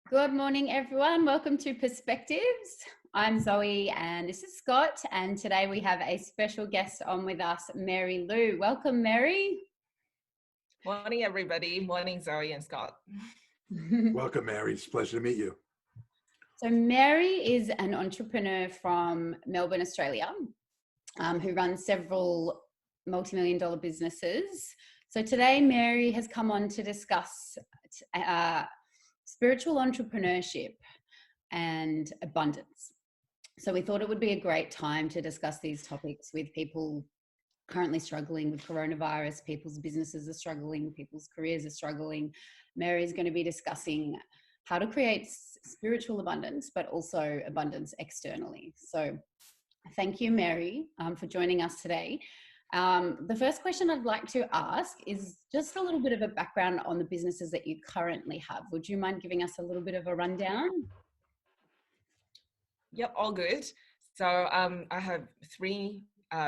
Good morning, everyone. Welcome to Perspectives. I'm Zoe and this is Scott. And today we have a special guest on with us, Mary Liu. Welcome, Mary. Morning, everybody. Morning, Zoe and Scott. Welcome, Mary. It's a pleasure to meet you. So Mary is an entrepreneur from Melbourne, Australia, who runs several multi-million-dollar businesses. So today Mary has come on to discuss spiritual entrepreneurship and abundance. So we thought it would be a great time to discuss these topics with people currently struggling with coronavirus. People's businesses are struggling, people's careers are struggling. Mary is going to be discussing how to create spiritual abundance, but also abundance externally. So thank you, Mary, for joining us today. The first question I'd like to ask is just a little bit of a background on the businesses that you currently have. Would you mind giving us a little bit of a rundown? Yep, all good. So I have three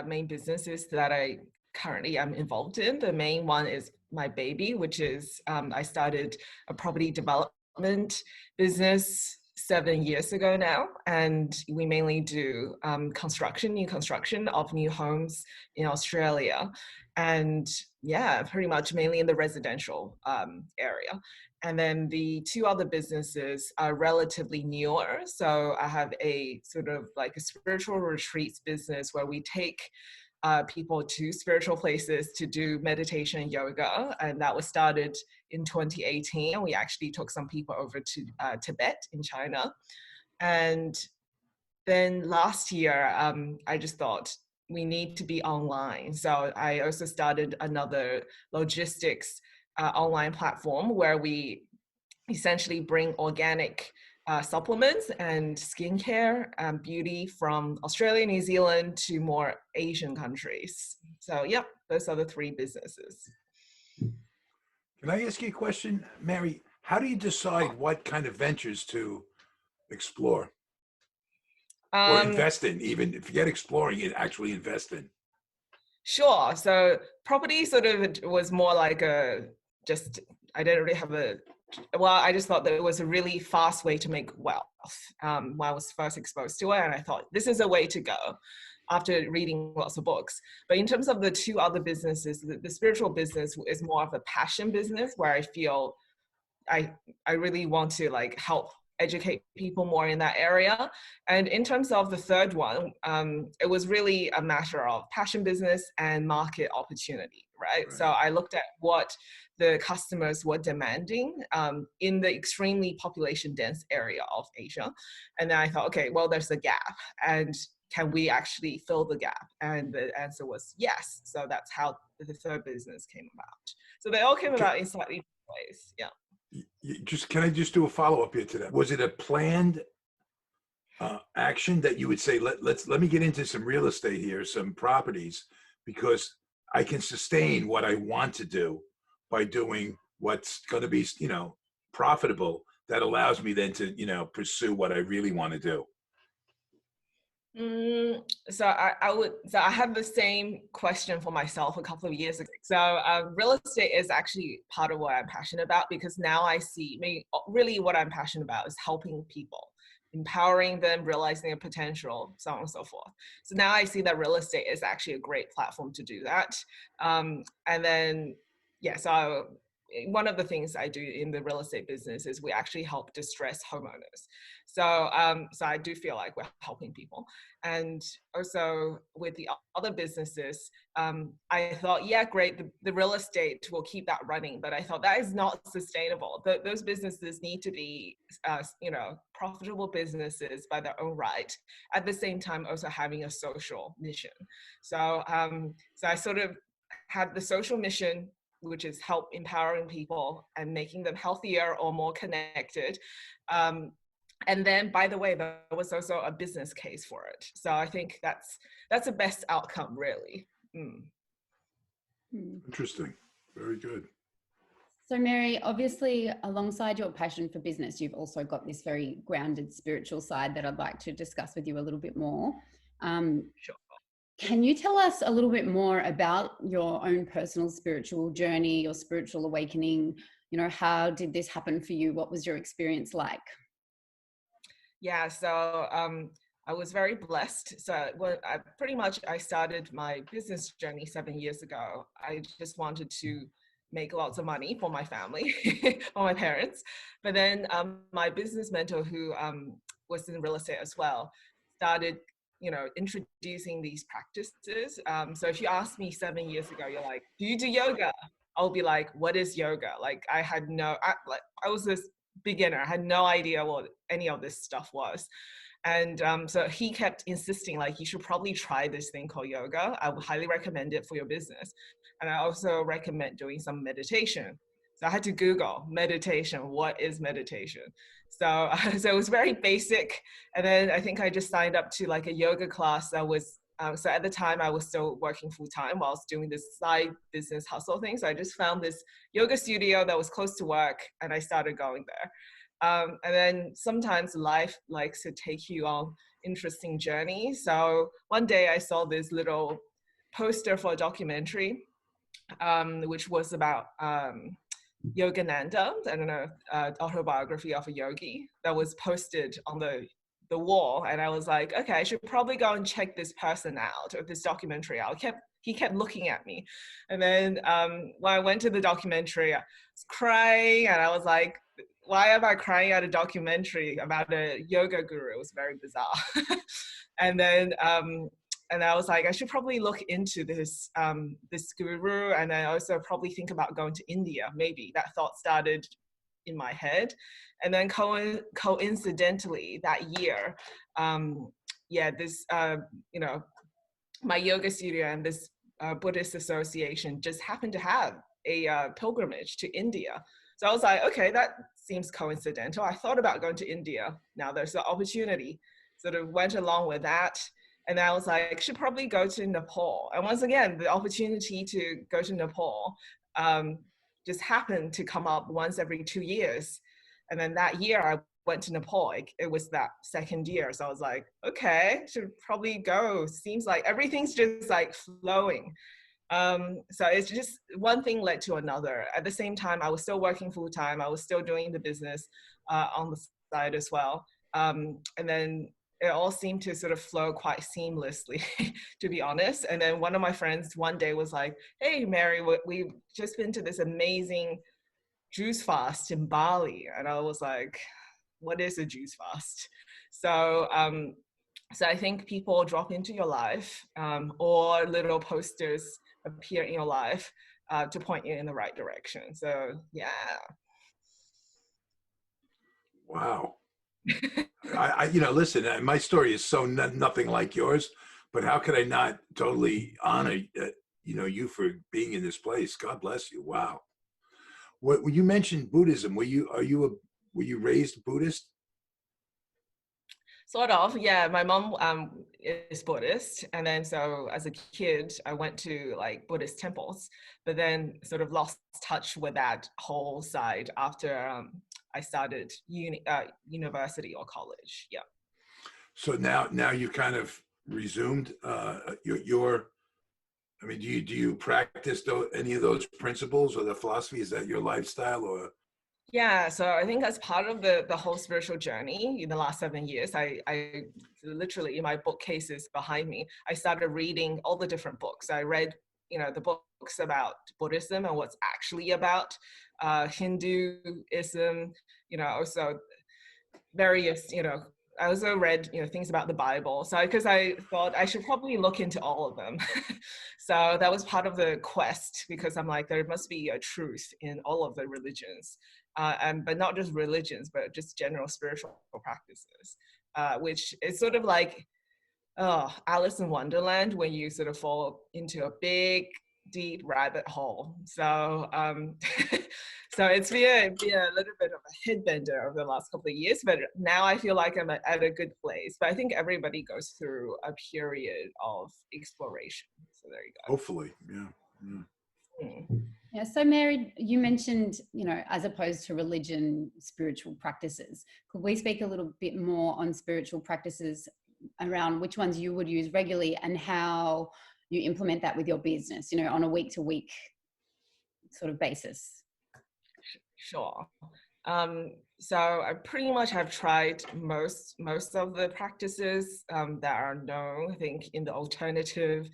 main businesses that I currently am involved in. The main one is my baby, which is I started a property development business 7 years ago now, and we mainly do new construction of new homes in Australia, and yeah, pretty much mainly in the residential area. And then the two other businesses are relatively newer. So I have a sort of like a spiritual retreats business where we take people to spiritual places to do meditation and yoga. And that was started in 2018. We actually took some people over to Tibet in China. And then last year, I just thought we need to be online. So I also started another logistics online platform where we essentially bring organic supplements and skincare and beauty from Australia, New Zealand to more Asian countries. So yep, those are the three businesses. Can I ask you a question, Mary? How do you decide what kind of ventures to explore or invest in? Even forget exploring it, actually invest in. Sure. So property sort of was more like I didn't really have I just thought that it was a really fast way to make wealth when I was first exposed to it. And I thought this is a way to go after reading lots of books. But in terms of the two other businesses, the spiritual business is more of a passion business where I feel I really want to like help educate people more in that area. And in terms of the third one, it was really a matter of passion business and market opportunity, right? So I looked at what the customers were demanding in the extremely population dense area of Asia. And then I thought, okay, well, there's a gap, and can we actually fill the gap? And the answer was yes. So that's how the third business came about. So they all came about in slightly different ways. Yeah. Can I just do a follow-up here to that? Was it a planned action that you would say, let me get into some real estate here, some properties, because I can sustain what I want to do by doing what's going to be, profitable, that allows me then to, pursue what I really want to do? So I had the same question for myself a couple of years ago. So real estate is actually part of what I'm passionate about, because now I see, really what I'm passionate about is helping people, empowering them, realizing their potential, so on and so forth. So now I see that real estate is actually a great platform to do that. And then, so one of the things I do in the real estate business is we actually help distressed homeowners. So I do feel like we're helping people. And also with the other businesses, I thought, yeah, great, the real estate will keep that running, but I thought that is not sustainable. Those businesses need to be, profitable businesses by their own right, at the same time also having a social mission. So I sort of had the social mission, which is help empowering people and making them healthier or more connected. And then, by the way, there was also a business case for it. So I think that's the best outcome, really. Interesting. Very good. So Mary, obviously, alongside your passion for business, you've also got this very grounded spiritual side that I'd like to discuss with you a little bit more. Sure. Can you tell us a little bit more about your own personal spiritual journey, your spiritual awakening, how did this happen for you? What was your experience like? Yeah, so I was very blessed. So when I started my business journey 7 years ago. I just wanted to make lots of money for my family, for my parents. But then my business mentor, who was in real estate as well, started, introducing these practices. So if you asked me 7 years ago, you're like, do you do yoga? I'll be like, what is yoga? Like I was this beginner. I had no idea what any of this stuff was. And so he kept insisting, like, you should probably try this thing called yoga. I would highly recommend it for your business. And I also recommend doing some meditation. So I had to Google meditation. What is meditation? So, so it was very basic. And then I think I just signed up to like a yoga class that was, so at the time I was still working full time while I was doing this side business hustle thing. So I just found this yoga studio that was close to work and I started going there. And then sometimes life likes to take you on interesting journeys. So one day I saw this little poster for a documentary, which was about Yogananda, I don't know, autobiography of a yogi that was posted on the wall. And I was like, okay, I should probably go and check this person out, or this documentary out. He kept looking at me. And then when I went to the documentary, I was crying and I was like, why am I crying at a documentary about a yoga guru? It was very bizarre. And then and I was like, I should probably look into this this guru, and I also probably think about going to India. Maybe that thought started in my head, and then coincidentally that year, this my yoga studio and this Buddhist association just happened to have a pilgrimage to India. So I was like, okay, that seems coincidental. I thought about going to India. Now there's an opportunity. Sort of went along with that. And I was like, should probably go to Nepal. And once again, the opportunity to go to Nepal just happened to come up once every 2 years. And then that year I went to Nepal. It was that second year. So I was like, okay, should probably go. Seems like everything's just like flowing. So it's just one thing led to another. At the same time, I was still working full time. I was still doing the business on the side as well. And then it all seemed to sort of flow quite seamlessly, to be honest. And then one of my friends one day was like, hey, Mary, we've just been to this amazing juice fast in Bali. And I was like, what is a juice fast? So I think people drop into your life or little posters appear in your life to point you in the right direction. So yeah. Wow. Listen, my story is so nothing like yours, but how could I not totally honor, you for being in this place? God bless you. Wow. When you mentioned Buddhism, were you raised Buddhist? Sort of, yeah. My mom is Buddhist, and then so as a kid, I went to like Buddhist temples, but then sort of lost touch with that whole side after I started university or college. Yeah. So now you kind of resumed your. I mean, do you practice any of those principles or the philosophy? Is that your lifestyle or? Yeah, so I think as part of the whole spiritual journey in the last 7 years, I literally, in my bookcases behind me, I started reading all the different books. I read, the books about Buddhism and what's actually about Hinduism, also various, I also read, things about the Bible. So because I thought I should probably look into all of them. So that was part of the quest, because I'm like, there must be a truth in all of the religions. But not just religions, but just general spiritual practices, which is sort of like Alice in Wonderland, when you sort of fall into a big, deep rabbit hole. So so it's been a little bit of a head bender over the last couple of years, but now I feel like I'm at a good place. But I think everybody goes through a period of exploration. So there you go. Hopefully, yeah. Yeah. So Mary, you mentioned, as opposed to religion, spiritual practices. Could we speak a little bit more on spiritual practices around which ones you would use regularly and how you implement that with your business, on a week to week sort of basis? Sure. So I pretty much have tried most of the practices that are known, I think, in the alternative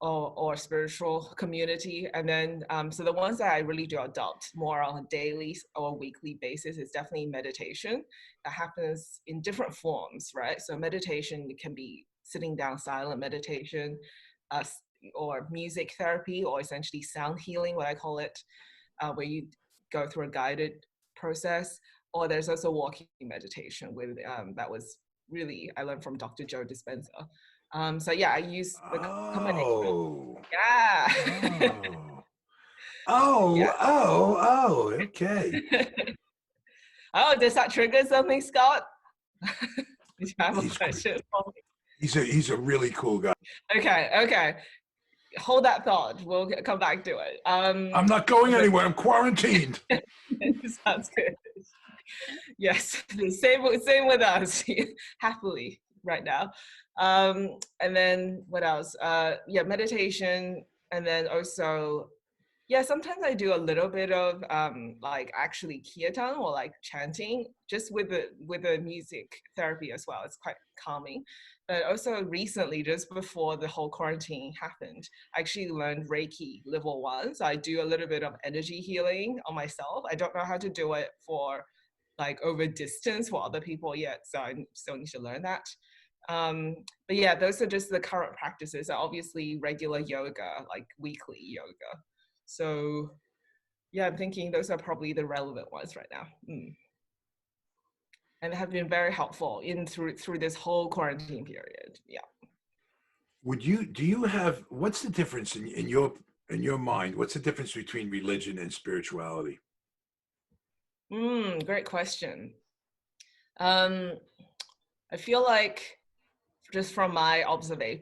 or spiritual community. And then, so the ones that I really do adopt more on a daily or weekly basis is definitely meditation. That happens in different forms, right? So meditation can be sitting down, silent meditation, or music therapy, or essentially sound healing, what I call it, where you go through a guided process. Or there's also walking meditation with that was really I learned from Dr. Joe Dispenza. So yeah, I use the combination. Oh. Yeah. Oh. Yeah. Okay. Oh, does that trigger something, Scott? Did you have a He's question for me? he's a really cool guy. Okay. Hold that thought. We'll come back to it. I'm not going anywhere. I'm quarantined. Sounds good. Yes, the same with us, happily right now. And then what else? Yeah, meditation, and then also, yeah, sometimes I do a little bit of like actually kirtan or like chanting, just with the music therapy as well. It's quite calming. But also recently, just before the whole quarantine happened, I actually learned Reiki level 1. So I do a little bit of energy healing on myself. I don't know how to do it for like over distance for other people yet, so I still need to learn that. But yeah, those are just the current practices. Obviously regular yoga, like weekly yoga. So yeah, I'm thinking those are probably the relevant ones right now. And have been very helpful through this whole quarantine period. Yeah. What's the difference in your mind? What's the difference between religion and spirituality? Great question. I feel like just from my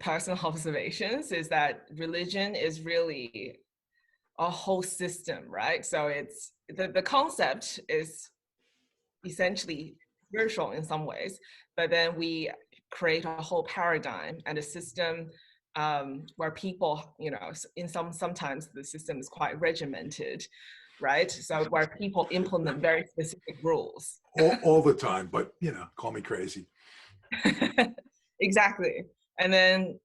personal observations is that religion is really a whole system, right? So it's the concept is essentially spiritual in some ways, but then we create a whole paradigm and a system where people, sometimes the system is quite regimented, right? So where people implement very specific rules. All the time, but call me crazy. Exactly. And then,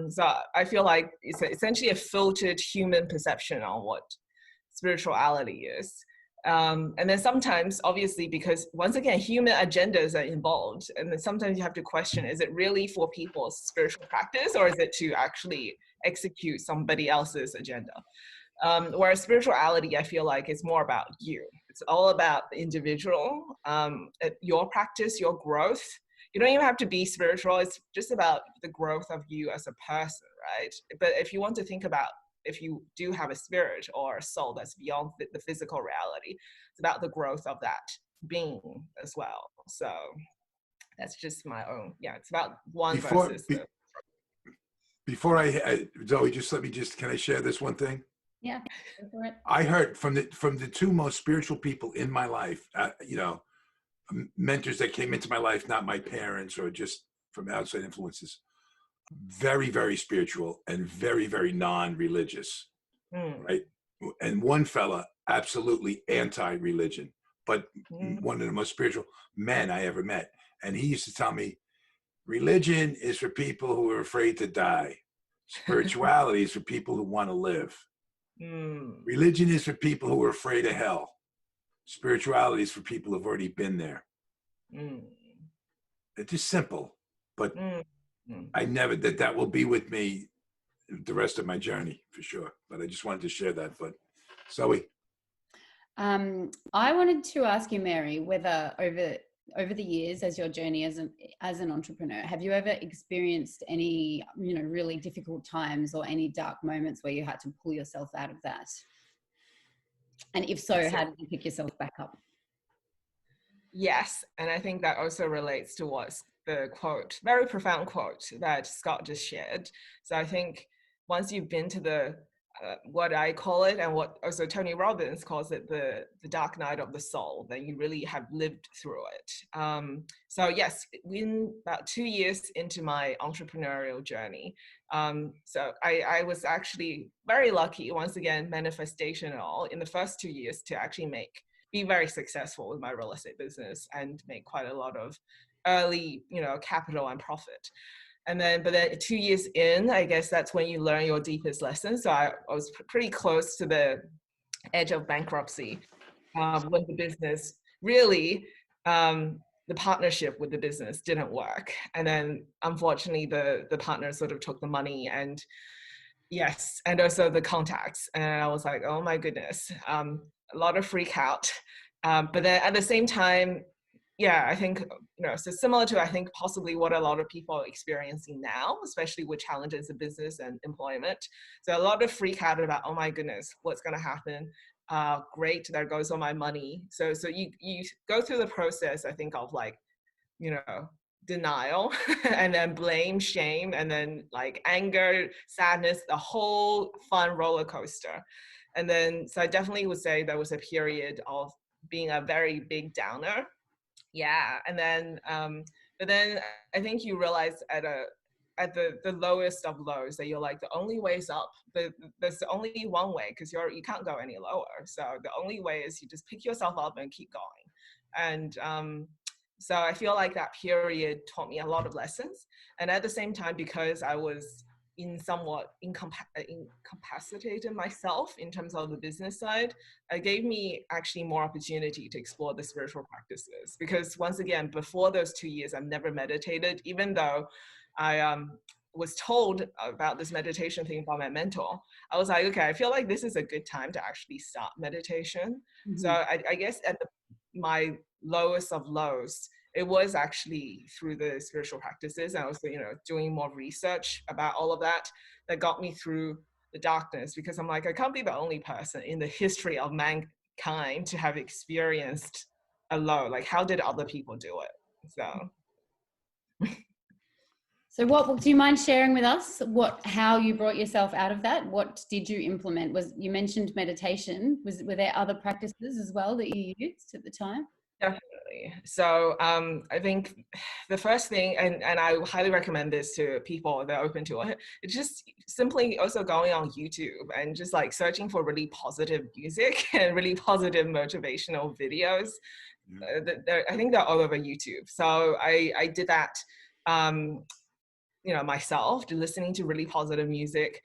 so I feel like it's essentially a filtered human perception on what spirituality is. And then sometimes, obviously, because once again, human agendas are involved. And then sometimes you have to question, is it really for people's spiritual practice, or is it to actually execute somebody else's agenda? Whereas spirituality, I feel like, is more about you. It's all about the individual, your practice, your growth. You don't even have to be spiritual. It's just about the growth of you as a person, right? But if you want to think about if you do have a spirit or a soul that's beyond the physical reality, it's about the growth of that being as well. So that's just my own. Yeah, it's about one versus the. Before Zoe, can I share this one thing? Yeah, go for it. I heard from the two most spiritual people in my life, mentors that came into my life, not my parents or just from outside influences, very, very spiritual and very, very non-religious, right? And one fella, absolutely anti-religion, but one of the most spiritual men I ever met. And he used to tell me, religion is for people who are afraid to die. Spirituality is for people who want to live. Religion is for people who are afraid of hell. Spirituality is for people who've already been there. It's just simple, but I never that will be with me the rest of my journey for sure. But I just wanted to share that. But Zoe, I wanted to ask you, Mary, whether over the years as your journey as an entrepreneur, have you ever experienced any really difficult times or any dark moments where you had to pull yourself out of that? And if so, how did you pick yourself back up? Yes, and I think that also relates to what's the quote, very profound quote that Scott just shared. So I think once you've been to the what I call it, and what also Tony Robbins calls it, the dark night of the soul, then you really have lived through it. So yes, in about 2 years into my entrepreneurial journey, so I was actually very lucky, once again, manifestation and all, in the first 2 years to actually make be very successful with my real estate business and make quite a lot of early, capital and profit. But then 2 years in, I guess that's when you learn your deepest lessons. So I was pretty close to the edge of bankruptcy when the business really, the partnership with the business didn't work. And then unfortunately, the partner sort of took the money and yes, and also the contacts. And I was like, oh my goodness, a lot of freak out. But then at the same time, yeah, I think, so similar to, I think, possibly what a lot of people are experiencing now, especially with challenges in business and employment. So a lot of freak out about, oh my goodness, what's going to happen? Great, there goes all my money. So you go through the process, I think, of like, denial and then blame, shame, and then like anger, sadness, the whole fun roller coaster. And then, so I definitely would say there was a period of being a very big downer. Yeah. And then, but then I think you realize at the lowest of lows that you're like, the only way is up. There's only one way, because you can't go any lower. So the only way is you just pick yourself up and keep going. And so I feel like that period taught me a lot of lessons. And at the same time, because I was somewhat incapacitated myself in terms of the business side, it gave me actually more opportunity to explore the spiritual practices. Because once again, before those 2 years, I've never meditated, even though I was told about this meditation thing by my mentor. I was like, okay, I feel like this is a good time to actually start meditation. Mm-hmm. So I guess at my lowest of lows, it was actually through the spiritual practices. And I was, doing more research about all of that got me through the darkness, because I'm like, I can't be the only person in the history of mankind to have experienced a low. Like, how did other people do it? So what do you mind sharing with us how you brought yourself out of that? What did you implement? You mentioned meditation. Were there other practices as well that you used at the time? Definitely. So I think the first thing, and I highly recommend this to people that are open to it, it's just simply also going on YouTube and just like searching for really positive music and really positive motivational videos. I think they're all over YouTube. So I did that, myself, listening to really positive music,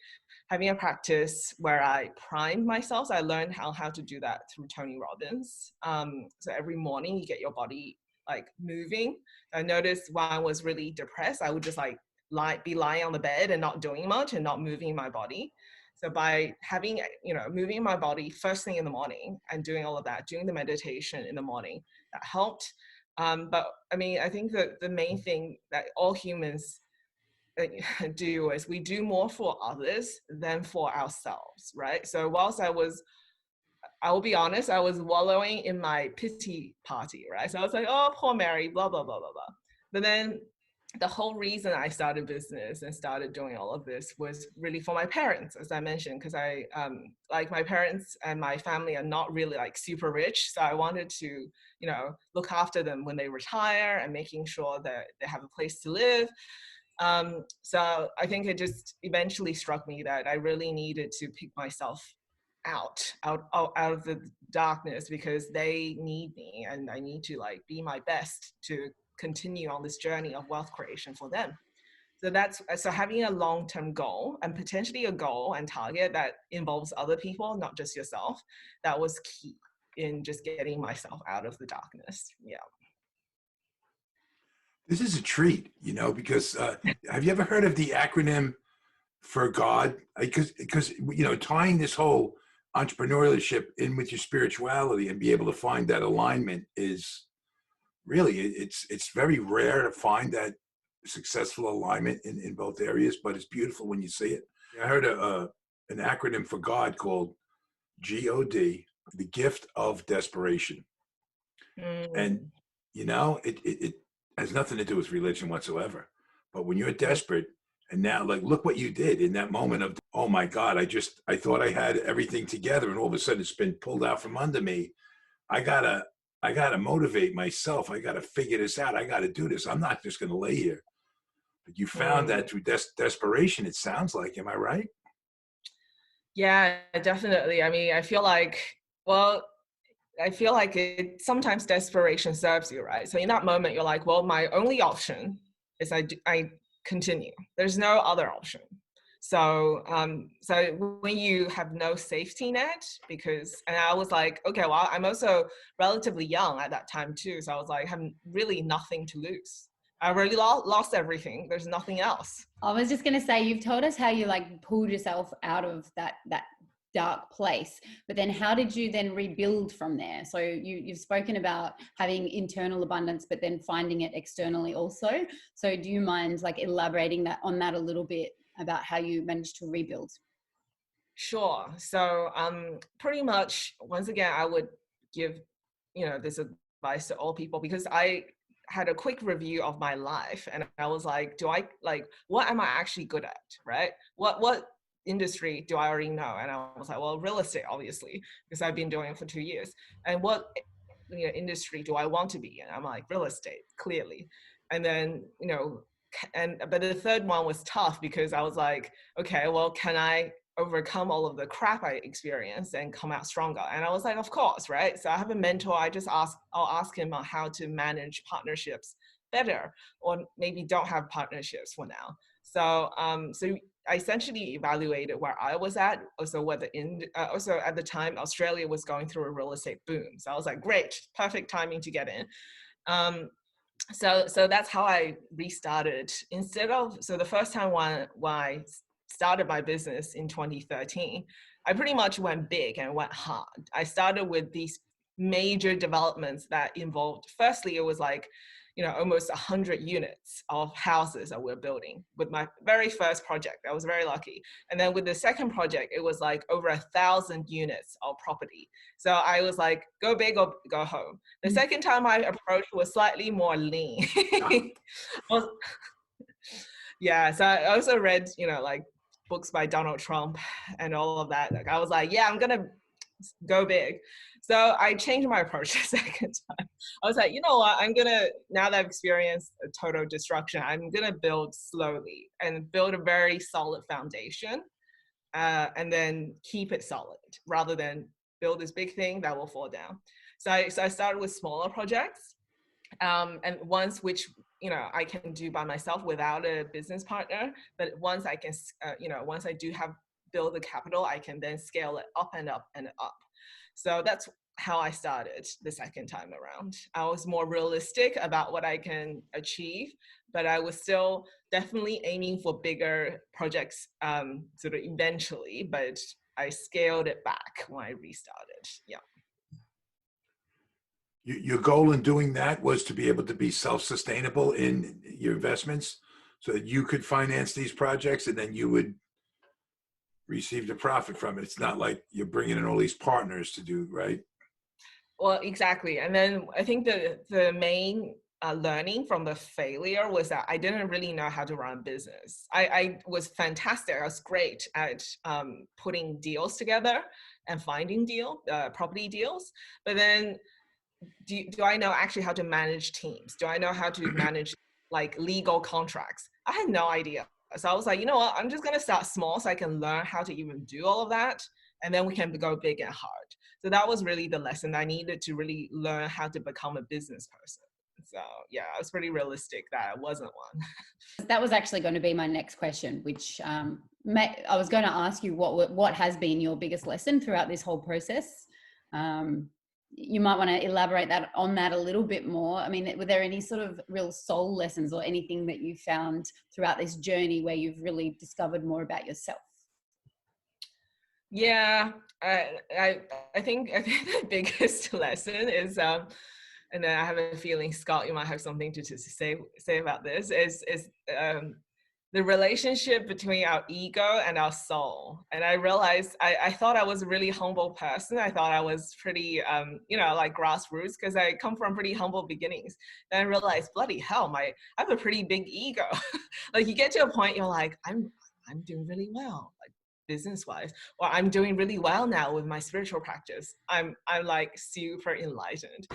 having a practice where I primed myself. So I learned how to do that through Tony Robbins. So every morning you get your body like moving. I noticed when I was really depressed, I would just be lying on the bed and not doing much and not moving my body. So by having, moving my body first thing in the morning and doing all of that, doing the meditation in the morning, that helped. But I mean, I think that the main thing that all humans do is we do more for others than for ourselves, right? So whilst I will be honest, I was wallowing in my pity party, right? So I was like, oh, poor Mary, blah, blah, blah, blah, blah. But then the whole reason I started business and started doing all of this was really for my parents, as I mentioned, because I, my parents and my family are not really like super rich. So I wanted to, look after them when they retire and making sure that they have a place to live. So I think it just eventually struck me that I really needed to pick myself out of the darkness, because they need me and I need to be my best to continue on this journey of wealth creation for them. So having a long-term goal and potentially a goal and target that involves other people, not just yourself, that was key in just getting myself out of the darkness. Yeah. This is a treat, because have you ever heard of the acronym for God? Because tying this whole entrepreneurship in with your spirituality and be able to find that alignment is really, it's very rare to find that successful alignment in both areas, but it's beautiful when you see it. I heard an acronym for God called GOD, the gift of desperation. And it has nothing to do with religion whatsoever. But when you're desperate, and now look what you did in that moment of, oh my God, I thought I had everything together, and all of a sudden it's been pulled out from under me. I gotta motivate myself. I gotta figure this out. I gotta do this. I'm not just gonna lay here. But you found that through desperation, it sounds like. Am I right? Yeah, definitely. I mean, I feel like, well, I feel like sometimes desperation serves you, right? So in that moment, you're like, well, my only option is I continue. There's no other option. So, so when you have no safety net, and I was like, okay, well, I'm also relatively young at that time too. So I was like, I have really nothing to lose. I already lost everything. There's nothing else. I was just going to say, you've told us how you like pulled yourself out of that dark place, but then how did you then rebuild from there? So you've spoken about having internal abundance, but then finding it externally also. So do you mind like elaborating on that a little bit about how you managed to rebuild? Sure. So pretty much, once again, I would give, this advice to all people, because I had a quick review of my life and I was like, what am I actually good at, right? What industry do I already know? And I was like, well, real estate, obviously, because I've been doing it for 2 years. And what industry do I want to be in? I'm like, real estate, clearly. And then, but the third one was tough because I was like, okay, well, can I overcome all of the crap I experienced and come out stronger? And I was like, of course, right? So I have a mentor. I'll ask him on how to manage partnerships better, or maybe don't have partnerships for now. So, so I essentially evaluated where I was at, also also at the time, Australia was going through a real estate boom. So I was like, great, perfect timing to get in. So that's how I restarted. So the first time when I started my business in 2013, I pretty much went big and went hard. I started with these major developments that involved, firstly, it was like, almost 100 units of houses that we're building with my very first project. I was very lucky. And then with the second project, it was like over 1,000 units of property. So I was like, go big or go home. The second time I approached was slightly more lean. Yeah, so I also read, like books by Donald Trump and all of that. Like I was like, yeah, I'm gonna go big. So I changed my approach the second time. I was like, you know what, now that I've experienced a total destruction, I'm gonna build slowly and build a very solid foundation, and then keep it solid rather than build this big thing that will fall down. So I started with smaller projects, and ones which I can do by myself without a business partner. But once I can, once I do have build the capital, I can then scale it up and up and up. So that's how I started the second time around. I was more realistic about what I can achieve, but I was still definitely aiming for bigger projects sort of eventually, but I scaled it back when I restarted. Yeah. Your goal in doing that was to be able to be self-sustainable in your investments so that you could finance these projects and then you would receive the profit from it. It's not like you're bringing in all these partners to do, right? Well, exactly. And then I think the main learning from the failure was that I didn't really know how to run a business. I was fantastic. I was great at putting deals together and finding property deals. But then do I know actually how to manage teams? Do I know how to manage like legal contracts? I had no idea. So I was like, you know what, I'm just going to start small so I can learn how to even do all of that. And then we can go big and hard. So that was really the lesson. I needed to really learn how to become a business person. So yeah, I was pretty realistic that I wasn't one. That was actually going to be my next question, which I was going to ask you what has been your biggest lesson throughout this whole process. You might want to elaborate on that a little bit more. I mean, were there any sort of real soul lessons or anything that you found throughout this journey where you've really discovered more about yourself? Yeah, I think the biggest lesson is, and then I have a feeling, Scott, you might have something to say about this, is the relationship between our ego and our soul. And I realized I thought I was a really humble person. I thought I was pretty, like grassroots, because I come from pretty humble beginnings. Then I realized, bloody hell, I have a pretty big ego. Like you get to a point, you're like, I'm doing really well, like business-wise, or I'm doing really well now with my spiritual practice. I'm like super enlightened.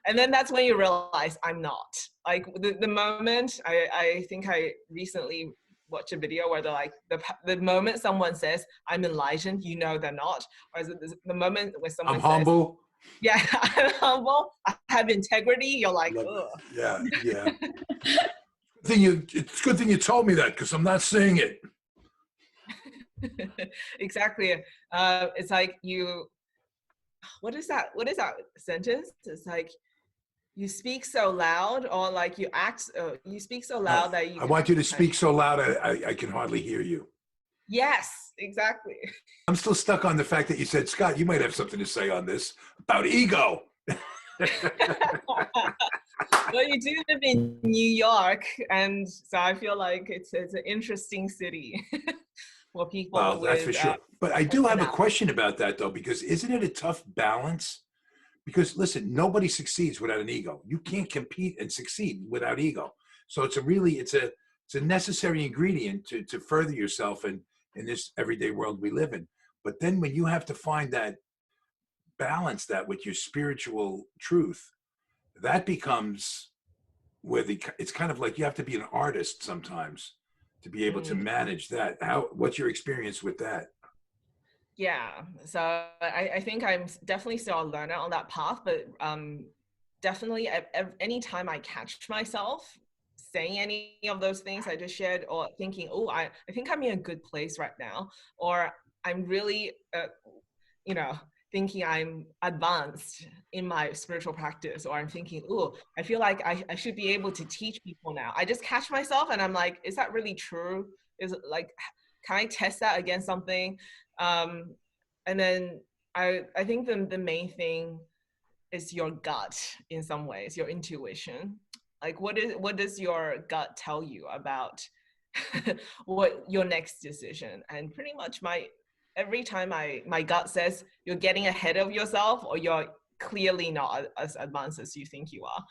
And then that's when you realize I'm not. Like the moment, I think I recently watch a video where they're like, the moment someone says I'm enlightened, they're not. Or is it the moment when someone I'm humble. Yeah, I'm humble. I have integrity. You're like, Love ugh. it. Yeah, yeah. It's a good thing you told me that because I'm not saying it. Exactly. It's like what is that? What is that sentence? It's like you speak so loud, or like you speak so No, loud that you I can want you to kind of, speak so loud I can hardly hear you. yes, exactly. I'm still stuck on the fact that you said, Scott, you might have something to say on this about ego. Well, you do live in New York, and so I feel like it's an interesting city for Well, people that's for with sure. But I do have a personality. question about that, though, because isn't it a tough balance? Because listen, nobody succeeds without an ego. You can't compete and succeed without ego. So it's a necessary ingredient to further yourself in this everyday world we live in. But then when you have to find that balance that with your spiritual truth, that becomes where it's kind of like you have to be an artist sometimes to be able to Mm. manage that. What's your experience with that? Yeah, so I think I'm definitely still a learner on that path, but definitely anytime I catch myself saying any of those things I just shared, or thinking, oh, I think I'm in a good place right now, or I'm really, you know, thinking I'm advanced in my spiritual practice, or I'm thinking, oh, I feel like I should be able to teach people now. I just catch myself and I'm like, is that really true? Is it like, can I test that against something? And then I think the main thing is your gut in some ways, your intuition. Like what does your gut tell you about what your next decision? And pretty much every time my gut says you're getting ahead of yourself, or you're clearly not as advanced as you think you are,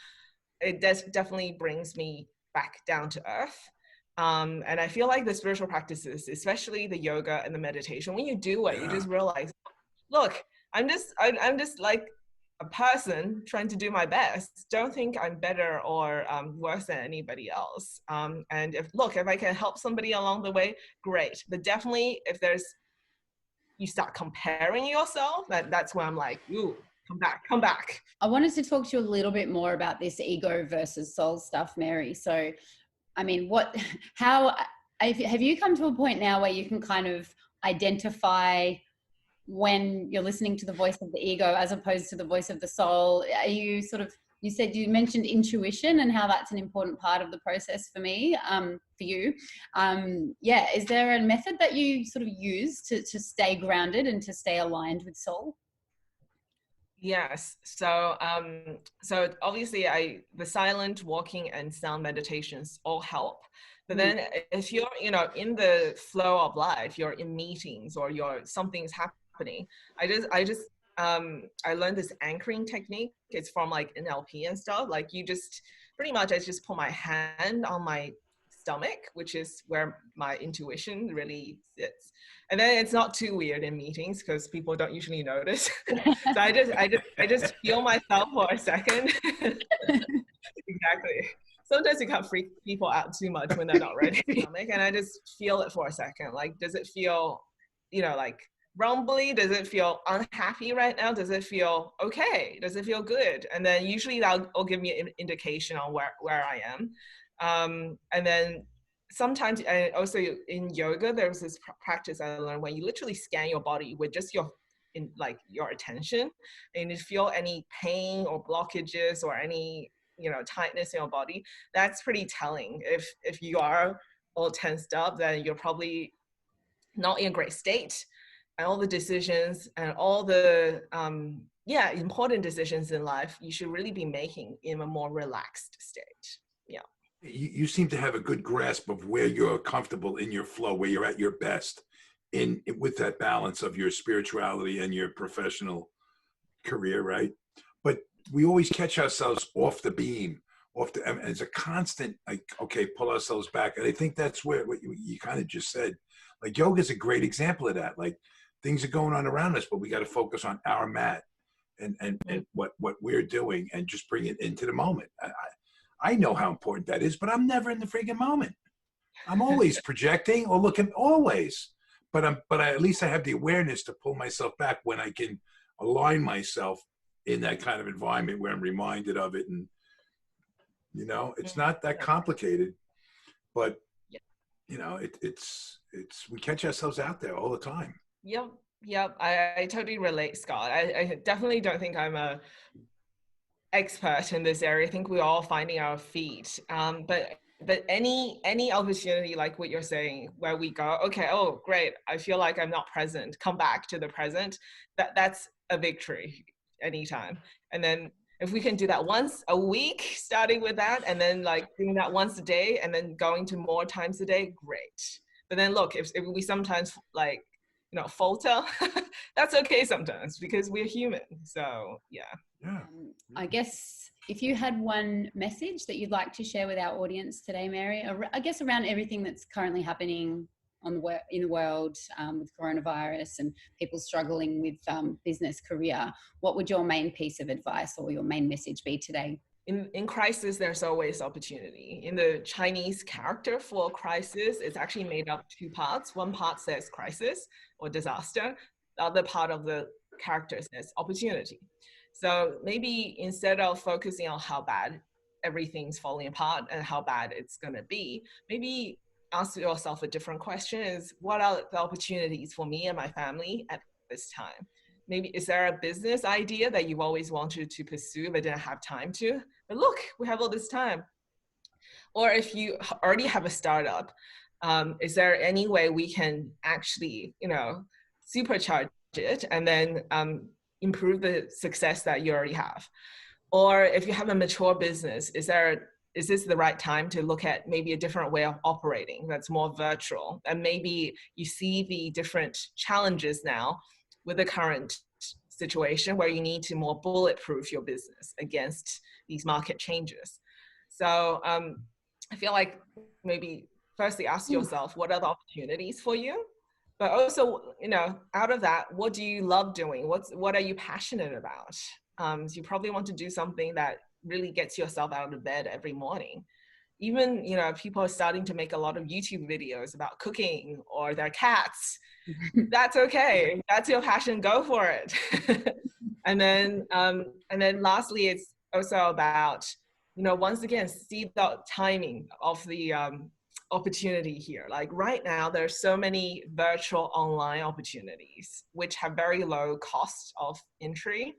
it definitely brings me back down to earth. And I feel like the spiritual practices, especially the yoga and the meditation, when you do it, you Yeah. just realize, look, I'm just like a person trying to do my best. Don't think I'm better or worse than anybody else. And if I can help somebody along the way, great. But definitely, if you start comparing yourself, that's when I'm like, ooh, come back. I wanted to talk to you a little bit more about this ego versus soul stuff, Mary. So, I mean, have you come to a point now where you can kind of identify when you're listening to the voice of the ego as opposed to the voice of the soul? Are you you said, you mentioned intuition and how that's an important part of the process for me, for you. Yeah, is there a method that you sort of use to stay grounded and to stay aligned with soul? Yes. So so obviously the silent walking and sound meditations all help. But then if you're, in the flow of life, you're in meetings or something's happening. I learned this anchoring technique. It's from like NLP and stuff. Like I just put my hand on my stomach, which is where my intuition really sits. And then it's not too weird in meetings because people don't usually notice. So I just feel myself for a second. Exactly. Sometimes you can't freak people out too much when they're not ready. And I just feel it for a second. Like, does it feel, like rumbly? Does it feel unhappy right now? Does it feel okay? Does it feel good? And then usually that'll give me an indication on where I am. And then sometimes, and also in yoga, there's this practice I learned when you literally scan your body with just your attention, and you feel any pain or blockages or any tightness in your body. That's pretty telling. If you are all tensed up, then you're probably not in a great state, and all the decisions and all the important decisions in life you should really be making in a more relaxed state. Yeah. You seem to have a good grasp of where you're comfortable in your flow, where you're at your best with that balance of your spirituality and your professional career, right? But we always catch ourselves off the beam, and it's a constant, like, okay, pull ourselves back. And I think that's what you kind of just said. Like, yoga is a great example of that. Like, things are going on around us, but we got to focus on our mat and what we're doing and just bring it into the moment. I know how important that is, but I'm never in the freaking moment. I'm always projecting or looking, always. But at least I have the awareness to pull myself back when I can align myself in that kind of environment where I'm reminded of it. And, you know, it's not that complicated, but, you know, it's, we catch ourselves out there all the time. Yep. Yep. I totally relate, Scott. I definitely don't think I'm a expert in this area. I think we're all finding our feet. But any opportunity like what you're saying, where we go, okay, oh great, I feel like I'm not present, come back to the present, that's a victory anytime. And then if we can do that once a week, starting with that, and then like doing that once a day, and then going to more times a day, great. But then look, if we sometimes like, you know, falter, that's okay sometimes, because we're human. So yeah. I guess if you had one message that you'd like to share with our audience today, Mary, I guess around everything that's currently happening in the world with coronavirus and people struggling with business, career, what would your main piece of advice or your main message be today? In crisis, there's always opportunity. In the Chinese character for crisis, it's actually made up two parts. One part says crisis or disaster. The other part of the character says opportunity. So maybe instead of focusing on how bad everything's falling apart and how bad it's going to be, maybe ask yourself a different question: is what are the opportunities for me and my family at this time? Maybe is there a business idea that you've always wanted to pursue but didn't have time to? But look, we have all this time. Or if you already have a startup, is there any way we can actually, you know, supercharge it and then improve the success that you already have? Or if you have a mature business, is this the right time to look at maybe a different way of operating that's more virtual? And maybe you see the different challenges now with the current situation where you need to more bulletproof your business against these market changes. So I feel like maybe firstly ask yourself, what are the opportunities for you? But also, you know, out of that, what do you love doing? What are you passionate about? So you probably want to do something that really gets yourself out of bed every morning. Even, you know, people are starting to make a lot of YouTube videos about cooking or their cats. That's okay. That's your passion. Go for it. And then lastly, it's also about, you know, once again, see the timing of the opportunity here. Like right now, there's so many virtual online opportunities which have very low cost of entry.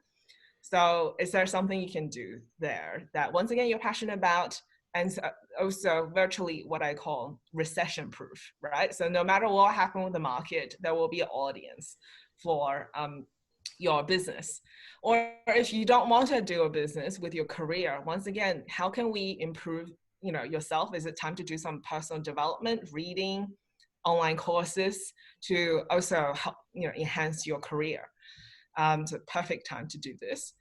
So is there something you can do there that once again you're passionate about, and also virtually what I call recession proof, right? So no matter what happens with the market, there will be an audience for your business. Or if you don't want to do a business with your career, once again, how can we improve, you know, yourself? Is it time to do some personal development, reading, online courses to also help, you know, enhance your career? It's a perfect time to do this.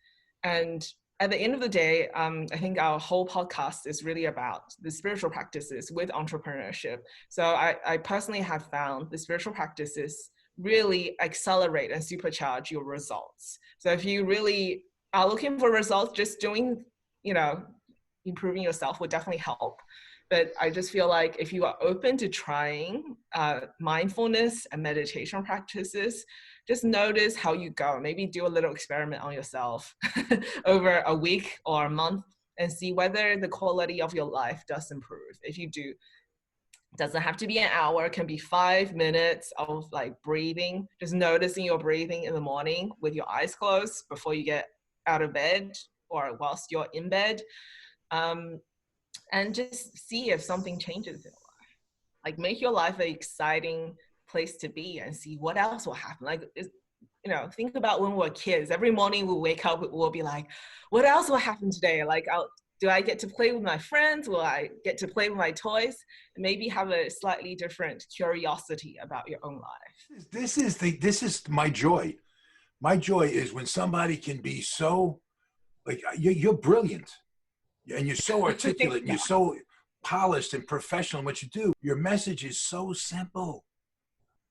And at the end of the day, I think our whole podcast is really about the spiritual practices with entrepreneurship. So I personally have found the spiritual practices really accelerate and supercharge your results. So if you really are looking for results, just doing, you know, improving yourself would definitely help. But I just feel like if you are open to trying mindfulness and meditation practices, just notice how you go. Maybe do a little experiment on yourself over a week or a month and see whether the quality of your life does improve. If you do, it doesn't have to be an hour, it can be 5 minutes of like breathing, just noticing your breathing in the morning with your eyes closed before you get out of bed or whilst you're in bed. And just see if something changes in your life. Like make your life an exciting place to be and see what else will happen. Like, you know, think about when we were kids. Every morning we wake up, we'll be like, what else will happen today? Like, do I get to play with my friends? Will I get to play with my toys? And maybe have a slightly different curiosity about your own life. This is my joy. My joy is when somebody can be so, like, you're brilliant. And you're so articulate, and you're so polished and professional in what you do. Your message is so simple.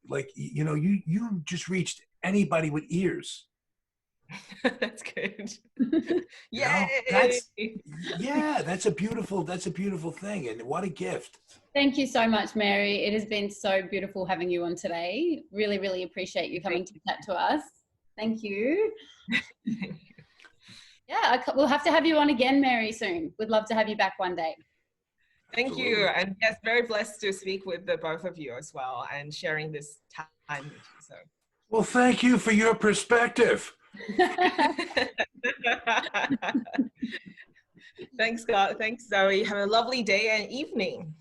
Like, you know, you just reached anybody with ears. That's good. Yay! That's a beautiful thing. And what a gift. Thank you so much, Mary. It has been so beautiful having you on today. Really, really appreciate you coming to chat to us. Thank you. Yeah, we'll have to have you on again, Mary, soon. We'd love to have you back one day. Thank you. Absolutely. And yes, very blessed to speak with the both of you as well and sharing this time with you. So. Well, thank you for your perspective. Thanks, Scott. Thanks, Zoe. Have a lovely day and evening.